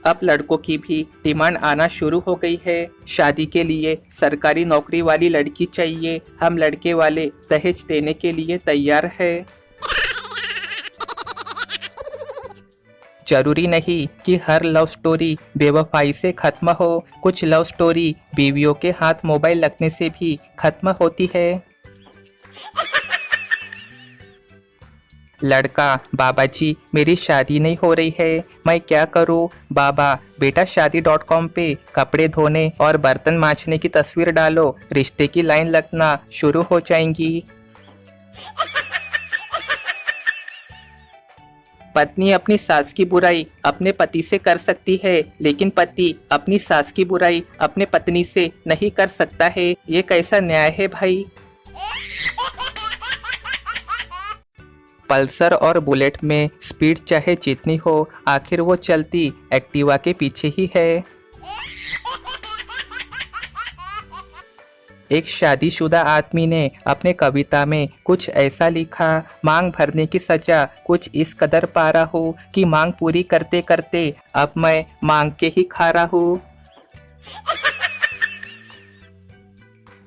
अब लड़कों की भी डिमांड आना शुरू हो गई है। शादी के लिए सरकारी नौकरी वाली लड़की चाहिए, हम लड़के वाले दहेज देने के लिए तैयार है। जरूरी नहीं कि हर लव स्टोरी बेवफाई से खत्म हो, कुछ लव स्टोरी बीवियों के हाथ मोबाइल लगने से भी खत्म होती है। लड़का, बाबा जी मेरी शादी नहीं हो रही है, मैं क्या करूं? बाबा, बेटा शादी.com पे कपड़े धोने और बर्तन मांजने की तस्वीर डालो, रिश्ते की लाइन लगना शुरू हो जाएंगी। पत्नी अपनी सास की बुराई अपने पति से कर सकती है, लेकिन पति अपनी सास की बुराई अपने पत्नी से नहीं कर सकता है। ये कैसा न्याय है भाई? पल्सर और बुलेट में स्पीड चाहे जितनी हो, आखिर वो चलती एक्टिवा के पीछे ही है। एक शादीशुदा आदमी ने अपने कविता में कुछ ऐसा लिखा, मांग भरने की सजा कुछ इस कदर पा रहा हूँ कि मांग पूरी करते करते अब मैं मांग के ही खा रहा हूँ।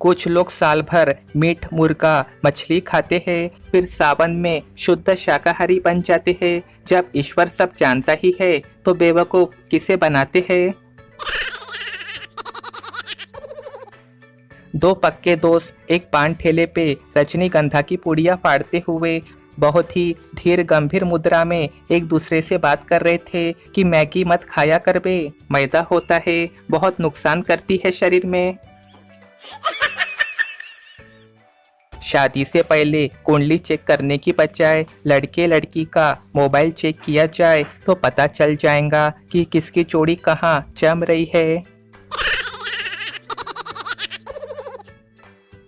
कुछ लोग साल भर मीट, मुर्गा, मछली खाते हैं, फिर सावन में शुद्ध शाकाहारी बन जाते हैं। जब ईश्वर सब जानता ही है तो बेवकूफ किसे बनाते हैं? दो पक्के दोस्त एक पान ठेले पे रजनीगंधा की पुड़िया फाड़ते हुए बहुत ही धीर गंभीर मुद्रा में एक दूसरे से बात कर रहे थे कि मैगी मत खाया कर बे, मैदा होता है, बहुत नुकसान करती है शरीर में। शादी से पहले कुंडली चेक करने की बजाय लड़के लड़की का मोबाइल चेक किया जाए तो पता चल जाएगा कि किसकी जोड़ी कहाँ जम रही है।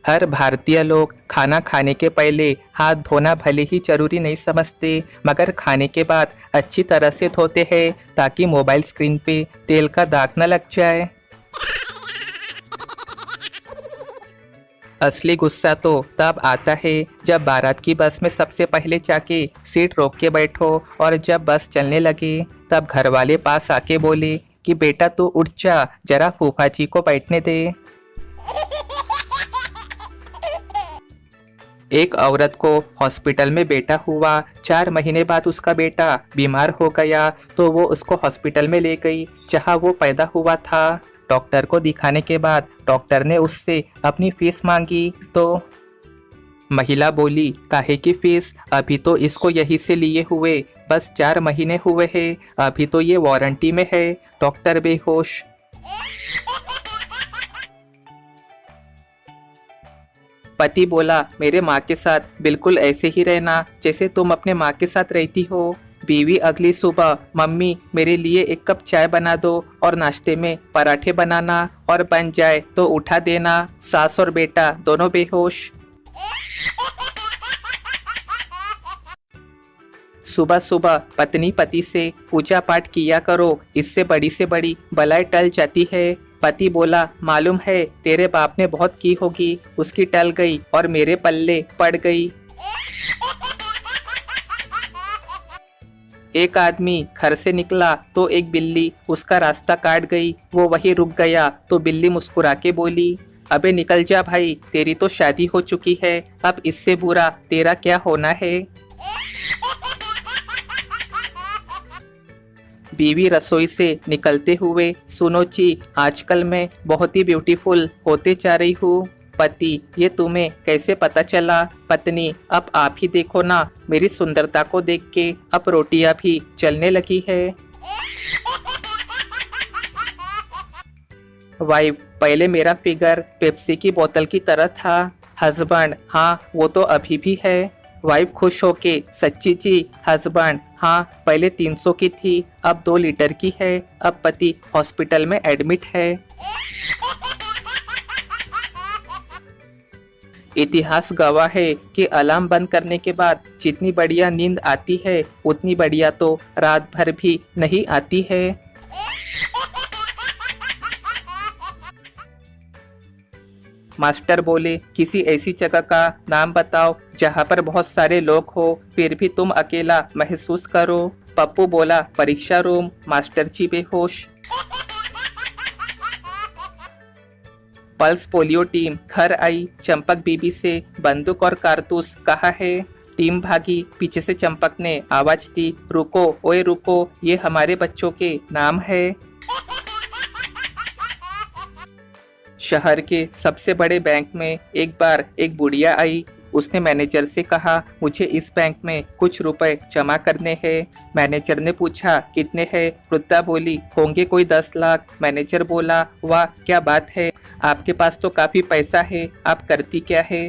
हर भारतीय लोग खाना खाने के पहले हाथ धोना भले ही जरूरी नहीं समझते, मगर खाने के बाद अच्छी तरह से धोते हैं ताकि मोबाइल स्क्रीन पे तेल का दाग न लग जाए। असली गुस्सा तो तब आता है जब बारात की बस में सबसे पहले जाके सीट रोक के बैठो और जब बस चलने लगे तब घर वाले पास आके बोले कि बेटा तू उठ जा, जरा फूफा जी को बैठने दे। एक औरत को हॉस्पिटल में बेटा हुआ, 4 महीने बाद उसका बेटा बीमार हो गया तो वो उसको हॉस्पिटल में ले गई जहां वो पैदा हुआ था। डॉक्टर को दिखाने के बाद डॉक्टर ने उससे अपनी फीस मांगी तो महिला बोली, काहे की फीस, अभी तो इसको यहीं से लिए हुए बस 4 महीने हुए हैं, अभी तो ये वारंटी में है। डॉक्टर बेहोश। पति बोला, मेरे माँ के साथ बिल्कुल ऐसे ही रहना जैसे तुम अपने माँ के साथ रहती हो। बीवी अगली सुबह, मम्मी मेरे लिए 1 कप चाय बना दो और नाश्ते में पराठे बनाना, और बन जाए तो उठा देना। सास और बेटा दोनों बेहोश। सुबह सुबह पत्नी पति से पूजा पाठ किया करो, इससे बड़ी से बड़ी बलाई टल जाती है। पति बोला, मालूम है तेरे बाप ने बहुत की होगी, उसकी टल गई और मेरे पल्ले पड़ गई। एक आदमी घर से निकला तो एक बिल्ली उसका रास्ता काट गई, वो वहीं रुक गया तो बिल्ली मुस्कुरा के बोली, अबे निकल जा भाई, तेरी तो शादी हो चुकी है, अब इससे बुरा तेरा क्या होना है। बीवी रसोई से निकलते हुए, सुनो जी आजकल मैं बहुत ही ब्यूटीफुल होते जा रही हूँ। पति, ये तुम्हें कैसे पता चला? पत्नी, अब आप ही देखो ना, मेरी सुंदरता को देख के अब रोटियां भी चलने लगी है। वाइफ, पहले मेरा फिगर पेप्सी की बोतल की तरह था। हस्बैंड, हाँ वो तो अभी भी है। वाइफ खुश होके, सच्ची जी? हस्बैंड, हाँ पहले 300 की थी, अब 2 लीटर की है। अब पति हॉस्पिटल में एडमिट है। इतिहास गवाह है कि अलार्म बंद करने के बाद जितनी बढ़िया नींद आती है उतनी बढ़िया तो रात भर भी नहीं आती है। मास्टर बोले, किसी ऐसी जगह का नाम बताओ जहाँ पर बहुत सारे लोग हो फिर भी तुम अकेला महसूस करो। पप्पू बोला परीक्षा रूम, मास्टर जी बेहोश। पल्स पोलियो टीम घर आई, चंपक बीबी से बंदूक और कारतूस कहाँ है। टीम भागी, पीछे से चंपक ने आवाज दी, रुको ओए रुको, ये हमारे बच्चों के नाम है। शहर के सबसे बड़े बैंक में एक बार एक बुढ़िया आई। उसने मैनेजर से कहा, मुझे इस बैंक में कुछ रुपए जमा करने हैं। मैनेजर ने पूछा, कितने हैं? वृद्धा बोली, होंगे कोई 10 लाख। मैनेजर बोला, वाह क्या बात है, आपके पास तो काफी पैसा है, आप करती क्या है?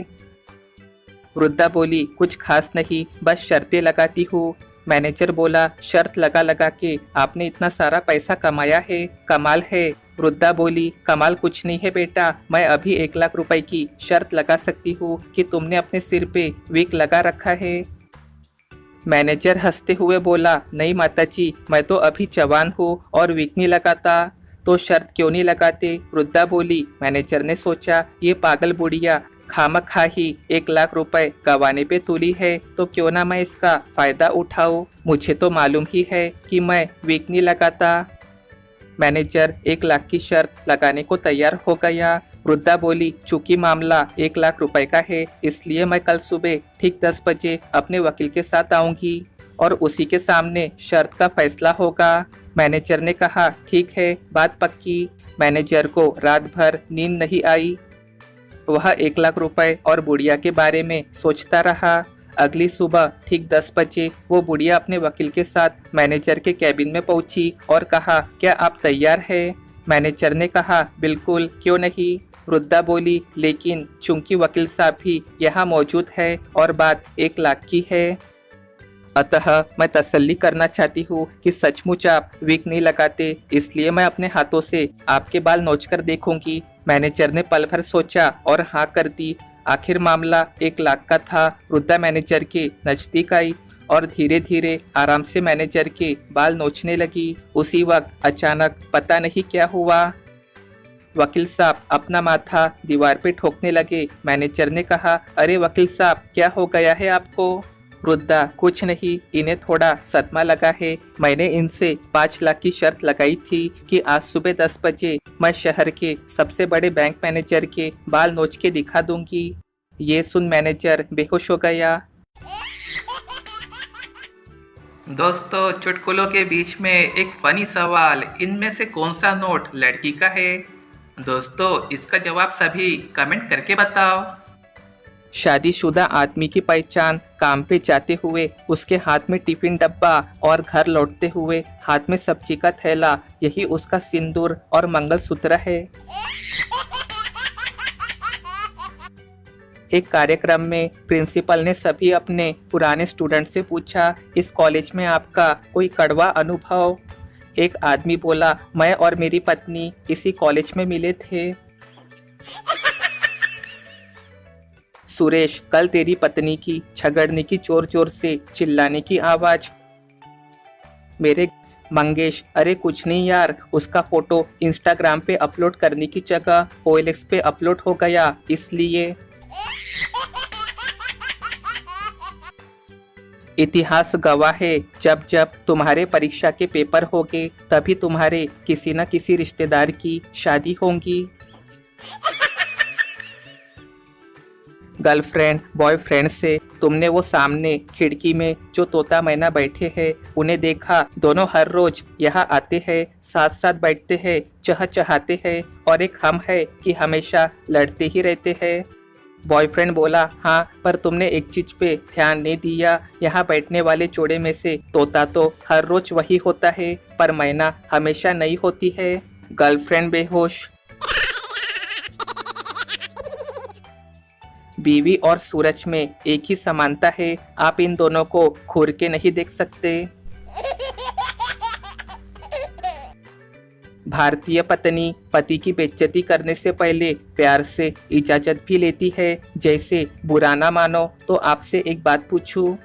वृद्धा बोली, कुछ खास नहीं, बस शर्तें लगाती हूँ। मैनेजर बोला, शर्त लगा लगा के आपने इतना सारा पैसा कमाया है, कमाल है। वृद्धा बोली, कमाल कुछ नहीं है बेटा, मैं अभी 1 लाख रुपए की शर्त लगा सकती हूँ कि तुमने अपने सिर पे विग लगा रखा है। मैनेजर हंसते हुए बोला, नहीं माताजी, मैं तो अभी जवान हूँ और विग नहीं लगाता। तो शर्त क्यों नहीं लगाते? वृद्धा बोली। मैनेजर ने सोचा, ये पागल बुढ़िया खामखा ही 1 लाख रुपए गंवाने पे तुली है, तो क्यों ना मैं इसका फायदा उठाऊं। मुझे तो मालूम ही है कि मैं विग नहीं लगाता। मैनेजर 1 लाख की शर्त लगाने को तैयार हो गया। वृद्धा बोली, चूंकि मामला 1 लाख रुपए का है, इसलिए मैं कल सुबह ठीक 10 बजे अपने वकील के साथ आऊंगी और उसी के सामने शर्त का फैसला होगा। मैनेजर ने कहा, ठीक है, बात पक्की। मैनेजर को रात भर नींद नहीं आई। वह 1 लाख रुपए और बुढ़िया के बारे में सोचता रहा। अगली सुबह ठीक 10 बजे वो बुढ़िया अपने वकील के साथ मैनेजर के कैबिन में पहुंची और कहा, क्या आप तैयार हैं? मैनेजर ने कहा, बिल्कुल, क्यों नहीं। वृद्धा बोली, लेकिन चूंकि वकील साहब भी यहाँ मौजूद है और बात 1 लाख की है, अतः मैं तसल्ली करना चाहती हूँ कि सचमुच आप विग नहीं लगाते, इसलिए मैं अपने हाथों से आपके बाल नोचकर देखूंगी। मैनेजर ने पल भर सोचा और हाँ कर दी। आखिर मामला 1 लाख का था। वृद्धा मैनेजर के नजदीक आई और धीरे धीरे आराम से मैनेजर के बाल नोचने लगी। उसी वक्त अचानक पता नहीं क्या हुआ, वकील साहब अपना माथा दीवार पे ठोकने लगे। मैनेजर ने कहा, अरे वकील साहब, क्या हो गया है आपको? वृद्धा, कुछ नहीं, इन्हें थोड़ा सदमा लगा है। मैंने इनसे 5 लाख की शर्त लगाई थी कि आज सुबह 10 बजे मैं शहर के सबसे बड़े बैंक मैनेजर के बाल नोच के दिखा दूंगी। ये सुन मैनेजर बेहोश हो गया। दोस्तों, चुटकुलों के बीच में एक फनी सवाल, इनमें से कौन सा नोट लड़की का है? दोस्तों, इसका जवाब सभी कमेंट करके बताओ। शादीशुदा आदमी की पहचान काम पे जाते हुए उसके हाथ में टिफिन डब्बा और घर लौटते हुए हाथ में सब्जी का थैला, यही उसका सिंदूर और मंगलसूत्र है। एक कार्यक्रम में प्रिंसिपल ने सभी अपने पुराने स्टूडेंट से पूछा, इस कॉलेज में आपका कोई कड़वा अनुभव? एक आदमी बोला, मैं और मेरी पत्नी इसी कॉलेज में मिले थे। सुरेश, कल तेरी पत्नी की झगड़ने की जोर जोर से चिल्लाने की आवाज। मेरे मंगेश, अरे कुछ नहीं यार, उसका फोटो इंस्टाग्राम पे अपलोड करने की जगह OLX पे अपलोड हो गया, इसलिए। इतिहास गवाह है, जब जब तुम्हारे परीक्षा के पेपर होंगे तभी तुम्हारे किसी न किसी रिश्तेदार की शादी होंगी। गर्लफ्रेंड बॉयफ्रेंड से तुमने वो सामने खिड़की में जो तोता मैना बैठे हैं उन्हें देखा? दोनों हर रोज यहाँ आते हैं, साथ साथ बैठते हैं, चहचहाते हैं, और एक हम है कि हमेशा लड़ते ही रहते हैं। बॉयफ्रेंड बोला, हाँ, पर तुमने एक चीज पे ध्यान नहीं दिया, यहाँ बैठने वाले जोड़े में से तोता तो हर रोज वही होता है, पर मैना हमेशा नहीं होती है। गर्लफ्रेंड बेहोश। बीवी और सूरज में एक ही समानता है, आप इन दोनों को घूर के नहीं देख सकते। भारतीय पत्नी पति की बेइज्जती करने से पहले प्यार से इजाजत भी लेती है। जैसे, बुरा ना मानो तो आपसे एक बात पूछूं?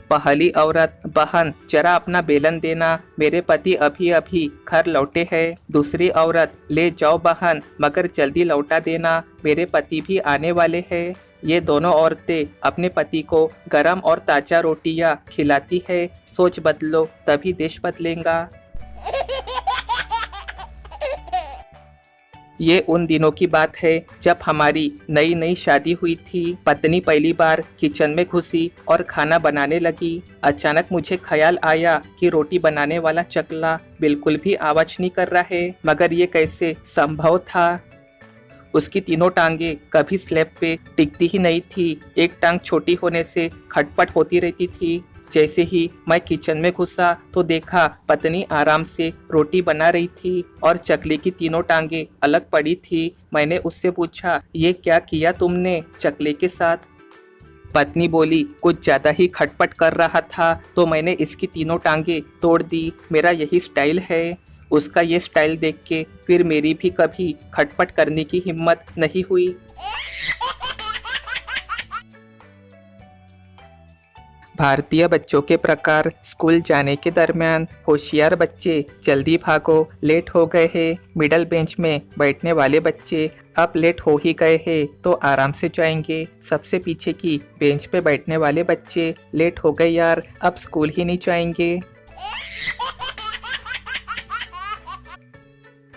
पहली औरत, बहन जरा अपना बेलन देना, मेरे पति अभी अभी घर लौटे हैं। दूसरी औरत, ले जाओ बहन, मगर जल्दी लौटा देना, मेरे पति भी आने वाले हैं। ये दोनों औरतें अपने पति को गरम और ताजा रोटियां खिलाती है। सोच बदलो तभी देश बदलेगा। ये उन दिनों की बात है जब हमारी नई नई शादी हुई थी। पत्नी पहली बार किचन में घुसी और खाना बनाने लगी। अचानक मुझे ख्याल आया कि रोटी बनाने वाला चकला बिल्कुल भी आवाज नहीं कर रहा है, मगर ये कैसे संभव था। उसकी तीनों टांगे कभी स्लैब पे टिकती ही नहीं थी। एक टांग छोटी होने से खटपट होती रहती थी। जैसे ही मैं किचन में घुसा तो देखा पत्नी आराम से रोटी बना रही थी और चकले की तीनों टांगे अलग पड़ी थी। मैंने उससे पूछा, ये क्या किया तुमने चकले के साथ? पत्नी बोली, कुछ ज्यादा ही खटपट कर रहा था तो मैंने इसकी तीनों टांगे तोड़ दी। मेरा यही स्टाइल है। उसका ये स्टाइल देख के फिर मेरी भी कभी खटपट करने की हिम्मत नहीं हुई। भारतीय बच्चों के प्रकार। स्कूल जाने के दरमियान होशियार बच्चे जल्दी भागो, लेट हो गए हैं। मिडल बेंच में बैठने वाले बच्चे अब लेट हो ही गए हैं तो आराम से जाएंगे। सबसे पीछे की बेंच पे बैठने वाले बच्चे, लेट हो गए यार, अब स्कूल ही नहीं जाएंगे।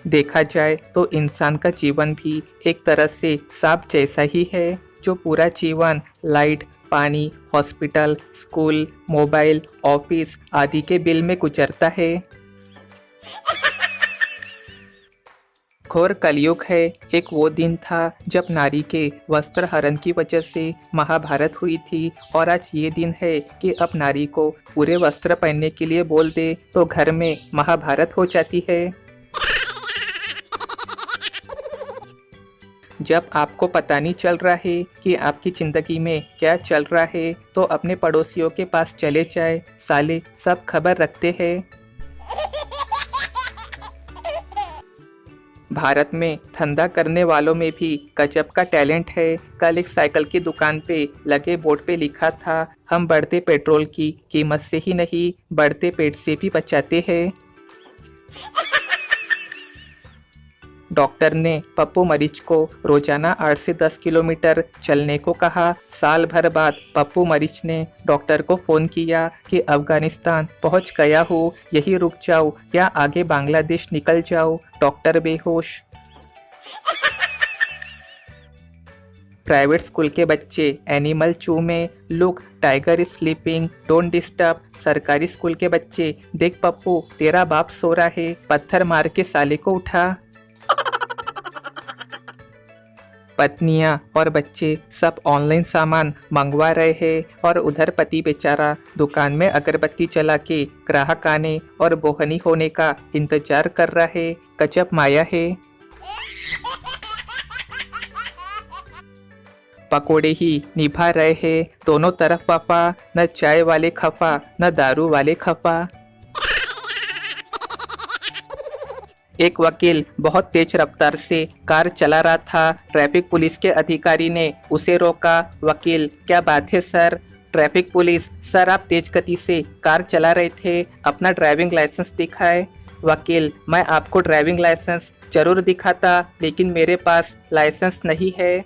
देखा जाए तो इंसान का जीवन भी एक तरह से सांप जैसा ही है, जो पूरा जीवन लाइट, पानी, हॉस्पिटल, स्कूल, मोबाइल, ऑफिस आदि के बिल में गुजरता है। घोर कलयुग है। एक वो दिन था जब नारी के वस्त्र हरण की वजह से महाभारत हुई थी, और आज ये दिन है कि अब नारी को पूरे वस्त्र पहनने के लिए बोल दे तो घर में महाभारत हो जाती है। जब आपको पता नहीं चल रहा है कि आपकी जिंदगी में क्या चल रहा है तो अपने पड़ोसियों के पास चले जाए, साले सब खबर रखते हैं। भारत में धंधा करने वालों में भी गजब का टैलेंट है। कल एक साइकिल की दुकान पे लगे बोर्ड पे लिखा था, हम बढ़ते पेट्रोल की कीमत से ही नहीं, बढ़ते पेट से भी बचाते हैं। डॉक्टर ने पप्पू मरीज को रोजाना 8 से 10 किलोमीटर चलने को कहा। साल भर बाद पप्पू मरीज ने डॉक्टर को फोन किया कि अफगानिस्तान पहुंच गया हूँ, यही रुक जाओ या आगे बांग्लादेश निकल जाओ। डॉक्टर बेहोश। प्राइवेट स्कूल के बच्चे एनिमल चू में, look tiger is sleeping, don't disturb. सरकारी स्कूल के बच्चे, देख पप्पू तेरा बाप सो रहा है, पत्थर मार के साले को उठा। पत्नियां और बच्चे सब ऑनलाइन सामान मंगवा रहे हैं और उधर पति बेचारा दुकान में अगरबत्ती जला के ग्राहक आने और बोहनी होने का इंतजार कर रहा है। गजब माया है। पकोड़े ही निभा रहे हैं दोनों तरफ वफा, न चाय वाले खफा न दारू वाले खफा। एक वकील बहुत तेज रफ्तार से कार चला रहा था। ट्रैफिक पुलिस के अधिकारी ने उसे रोका। वकील, क्या बात है सर? ट्रैफिक पुलिस, सर आप तेज गति से कार चला रहे थे, अपना ड्राइविंग लाइसेंस दिखाए। वकील, मैं आपको ड्राइविंग लाइसेंस जरूर दिखाता, लेकिन मेरे पास लाइसेंस नहीं है।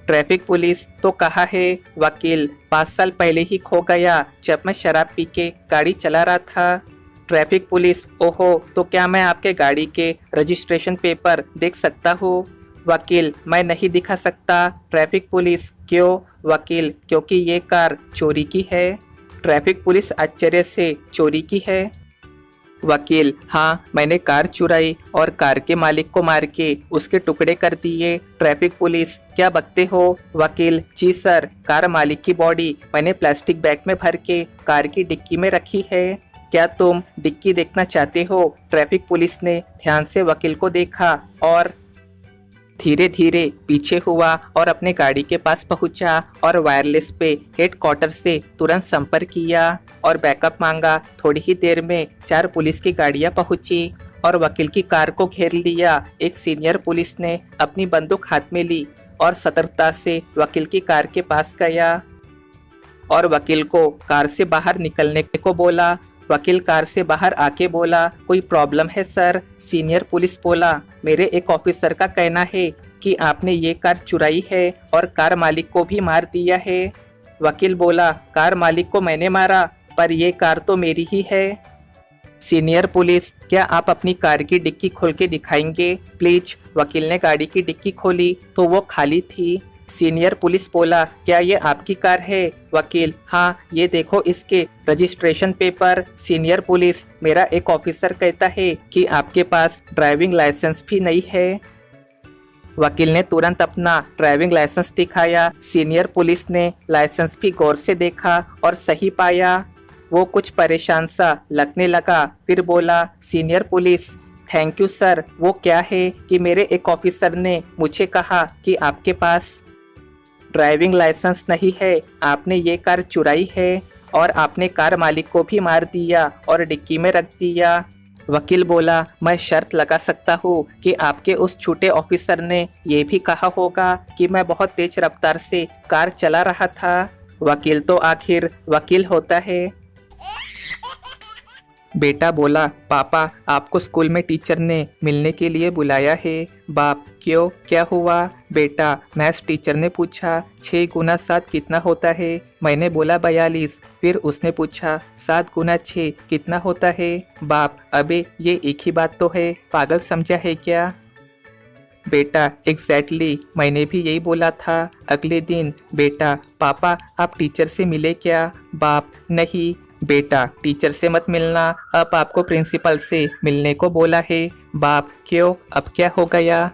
ट्रैफिक पुलिस, तो कहा है? वकील, 5 साल पहले ही खो गया जब मैं शराब पी के गाड़ी चला रहा था। ट्रैफिक पुलिस, ओहो, तो क्या मैं आपके गाड़ी के रजिस्ट्रेशन पेपर देख सकता हूँ? वकील, मैं नहीं दिखा सकता। ट्रैफिक पुलिस, क्यों? वकील, क्योंकि ये कार चोरी की है। ट्रैफिक पुलिस आश्चर्य से, चोरी की है? वकील, हाँ, मैंने कार चुराई और कार के मालिक को मार के उसके टुकड़े कर दिए। ट्रैफिक पुलिस, क्या बकते हो? वकील, जी सर, कार मालिक की बॉडी मैंने प्लास्टिक बैग में भर के कार की डिक्की में रखी है। क्या तुम डिक्की देखना चाहते हो? ट्रैफिक पुलिस ने ध्यान से वकील को देखा और धीरे धीरे पीछे हुआ और अपने गाड़ी के पास पहुंचा और वायरलेस पे हेडक्वार्टर से तुरंत संपर्क किया और बैकअप मांगा। थोड़ी ही देर में 4 पुलिस की गाड़ियां पहुंची और वकील की कार को घेर लिया। एक सीनियर पुलिस ने अपनी बंदूक हाथ में ली और सतर्कता से वकील की कार के पास गया और वकील को कार से बाहर निकलने को बोला। वकील कार से बाहर आके बोला, कोई प्रॉब्लम है सर? सीनियर पुलिस बोला, मेरे एक ऑफिसर का कहना है कि आपने ये कार चुराई है और कार मालिक को भी मार दिया है। वकील बोला, कार मालिक को मैंने मारा, पर ये कार तो मेरी ही है। सीनियर पुलिस, क्या आप अपनी कार की डिक्की खोल के दिखाएंगे प्लीज। वकील ने गाड़ी की डिक्की खोली तो वो खाली थी। सीनियर पुलिस बोला, क्या ये आपकी कार है। वकील, हाँ, ये देखो इसके रजिस्ट्रेशन पेपर। सीनियर पुलिस, मेरा एक ऑफिसर कहता है कि आपके पास ड्राइविंग लाइसेंस भी नहीं है। वकील ने तुरंत अपना ड्राइविंग लाइसेंस दिखाया। सीनियर पुलिस ने लाइसेंस भी गौर से देखा और सही पाया। वो कुछ परेशान सा लगने लगा, फिर बोला, senior police, thank you sir. वो क्या है कि मेरे एक ऑफिसर ने मुझे कहा कि आपके पास ड्राइविंग लाइसेंस नहीं है, आपने ये कार चुराई है और आपने कार मालिक को भी मार दिया और डिक्की में रख दिया। वकील बोला, मैं शर्त लगा सकता हूँ कि आपके उस छोटे ऑफिसर ने ये भी कहा होगा कि मैं बहुत तेज रफ्तार से कार चला रहा था। वकील तो आखिर वकील होता है। बेटा बोला, पापा आपको स्कूल में टीचर ने मिलने के लिए बुलाया है। बाप, क्यों, क्या हुआ। बेटा, मैथ्स टीचर ने पूछा 6 गुना 7 कितना होता है। मैंने बोला 42। फिर उसने पूछा 7 गुना 6 कितना होता है। बाप, अबे ये एक ही बात तो है, पागल समझा है क्या। बेटा, एग्जैक्टली, मैंने भी यही बोला था। अगले दिन, बेटा, पापा आप टीचर से मिले क्या। बाप, नहीं। बेटा, टीचर से मत मिलना, अब आपको प्रिंसिपल से मिलने को बोला है। बाप, क्यों, अब क्या हो गया।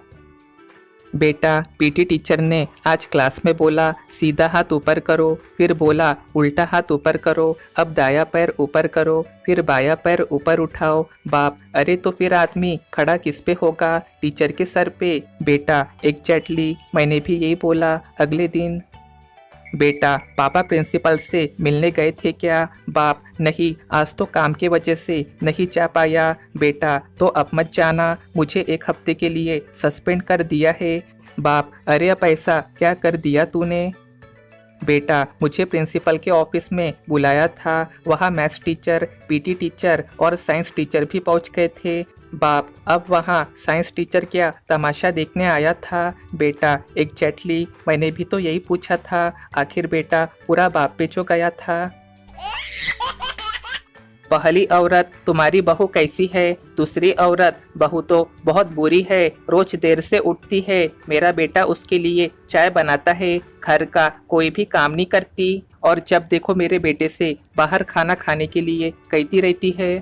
बेटा, पीटी टीचर ने आज क्लास में बोला सीधा हाथ ऊपर करो, फिर बोला उल्टा हाथ ऊपर करो, अब दाया पैर ऊपर करो, फिर बाया पैर ऊपर उठाओ। बाप, अरे तो फिर आदमी खड़ा किस पे होगा, टीचर के सर पे। बेटा, एग्जैक्टली, मैंने भी यही बोला। अगले दिन, बेटा, पापा प्रिंसिपल से मिलने गए थे क्या। बाप, नहीं, आज तो काम की वजह से नहीं जा पाया। बेटा, तो अब मत जाना, मुझे 1 हफ्ते के लिए सस्पेंड कर दिया है। बाप, अरे अब ऐसा क्या कर दिया तूने। बेटा, मुझे प्रिंसिपल के ऑफिस में बुलाया था, वहाँ मैथ्स टीचर, पीटी टीचर और साइंस टीचर भी पहुँच गए थे। बाप, अब वहाँ साइंस टीचर क्या तमाशा देखने आया था। बेटा, एग्जैक्टली, मैंने भी तो यही पूछा था। आखिर बेटा पूरा बाप पे जो गया था। पहली औरत, तुम्हारी बहू कैसी है। दूसरी औरत, बहू तो बहुत बुरी है, रोज देर से उठती है, मेरा बेटा उसके लिए चाय बनाता है, घर का कोई भी काम नहीं करती और जब देखो मेरे बेटे से बाहर खाना खाने के लिए कहती रहती है।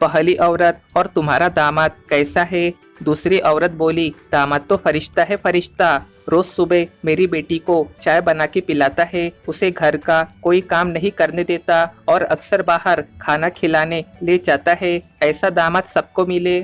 पहली औरत, और तुम्हारा दामाद कैसा है। दूसरी औरत बोली, दामाद तो फरिश्ता है, फरिश्ता, रोज सुबह मेरी बेटी को चाय बना के पिलाता है, उसे घर का कोई काम नहीं करने देता और अक्सर बाहर खाना खिलाने ले जाता है। ऐसा दामाद सबको मिले।